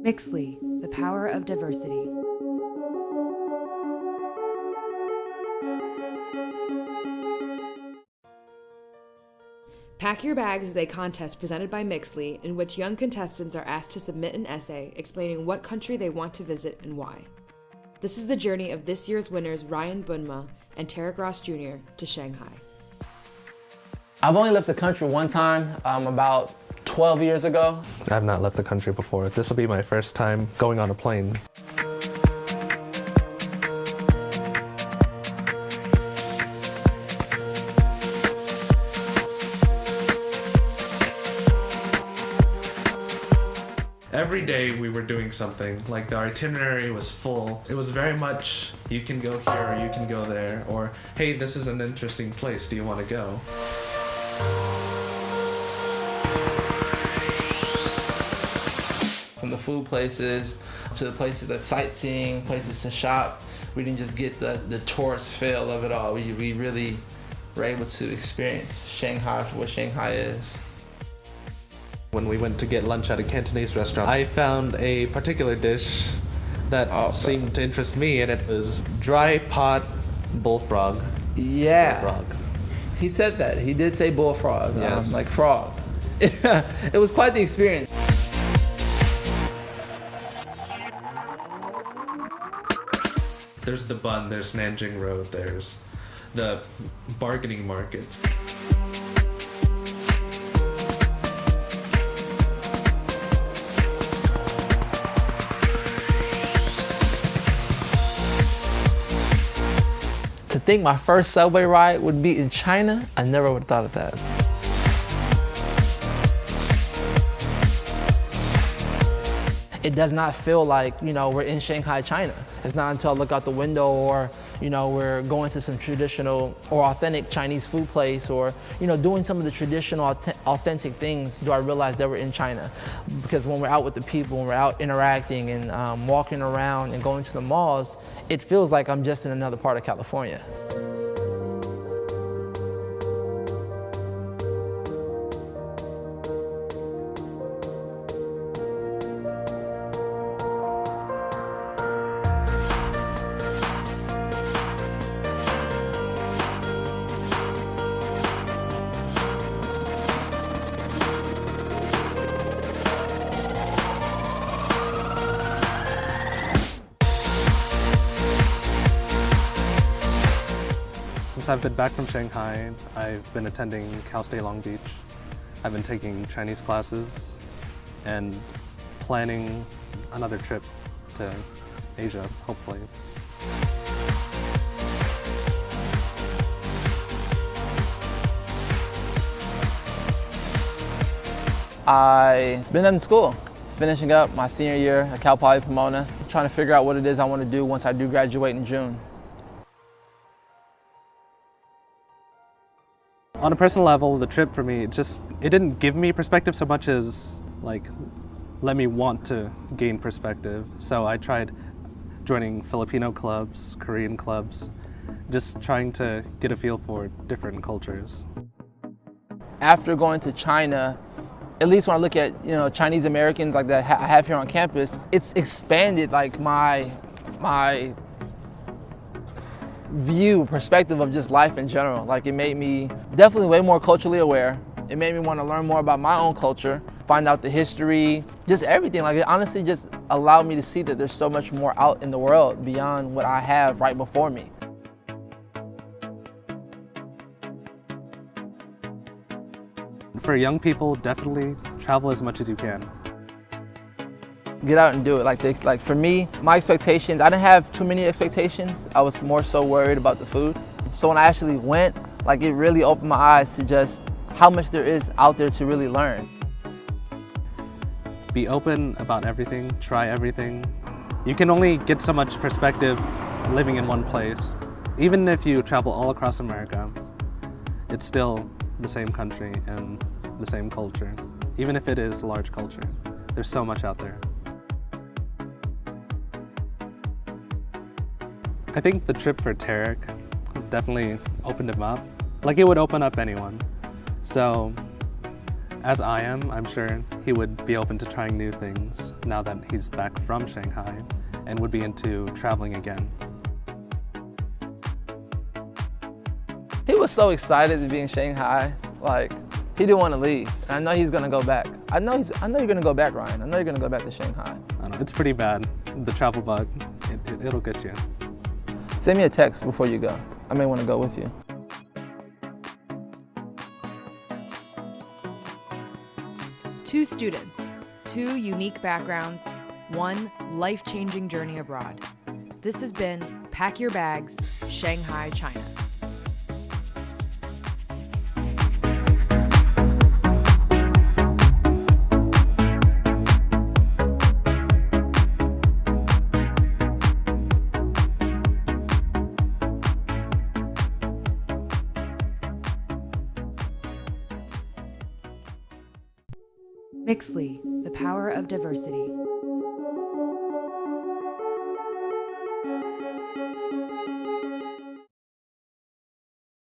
Mixly, the power of diversity. Pack Your Bags is a contest presented by Mixly in which young contestants are asked to submit an essay explaining what country they want to visit and why. This is the journey of this year's winners Ryan and Tarik Jr. to Shanghai. I've only left the country one time, about 12 years ago. I've not left the country before. This will be my first time going on a plane. Every day we were doing something, like the itinerary was full. It was very much, you can go here or you can go there, or hey, this is an interesting place, do you want to go? From the food places to the places that sightseeing, places to shop, we didn't just get the tourist feel of it all. We really were able to experience Shanghai for what Shanghai is. When we went to get lunch at a Cantonese restaurant, I found a particular dish that seemed to interest me, and it was dry pot bullfrog. Yeah. Bullfrog. He said that. He did say bullfrog, yes. Like frog. It was quite the experience. There's the bun, there's Nanjing Road, there's the bargaining markets. To think my first subway ride would be in China, I never would have thought of that. It does not feel like, we're in Shanghai, China. It's not until I look out the window or, we're going to some traditional or authentic Chinese food place or, doing some of the traditional authentic things do I realize that we're in China. Because when we're out with the people, when we're out interacting and walking around and going to the malls, it feels like I'm just in another part of California. Since I've been back from Shanghai, I've been attending Cal State Long Beach. I've been taking Chinese classes and planning another trip to Asia, hopefully. I've been in school, finishing up my senior year at Cal Poly Pomona, trying to figure out what it is I want to do once I do graduate in June. On a personal level, the trip for me, it didn't give me perspective so much as let me want to gain perspective. So I tried joining Filipino clubs, Korean clubs, just trying to get a feel for different cultures. After going to China, at least when I look at Chinese Americans like that I have here on campus, it's expanded my perspective of just life in general. It made me definitely way more culturally aware. It made me want to learn more about my own culture, find out the history, just everything. It honestly just allowed me to see that there's so much more out in the world beyond what I have right before me. For young people, definitely travel as much as you can. Get out and do it. For me, my expectations, I didn't have too many expectations. I was more so worried about the food. So when I actually went, it really opened my eyes to just how much there is out there to really learn. Be open about everything, try everything. You can only get so much perspective living in one place. Even if you travel all across America, it's still the same country and the same culture. Even if it is a large culture, there's so much out there. I think the trip for Tarik definitely opened him up. It would open up anyone. So as I am, I'm sure he would be open to trying new things now that he's back from Shanghai and would be into traveling again. He was so excited to be in Shanghai. Like, he didn't want to leave. And I know he's gonna go back. I know you're gonna go back, Ryan. I know you're gonna go back to Shanghai. I don't know, it's pretty bad. The travel bug, it'll get you. Send me a text before you go. I may want to go with you. Two students, two unique backgrounds, one life-changing journey abroad. This has been Pack Your Bags, Shanghai, China. Mixly, the power of diversity.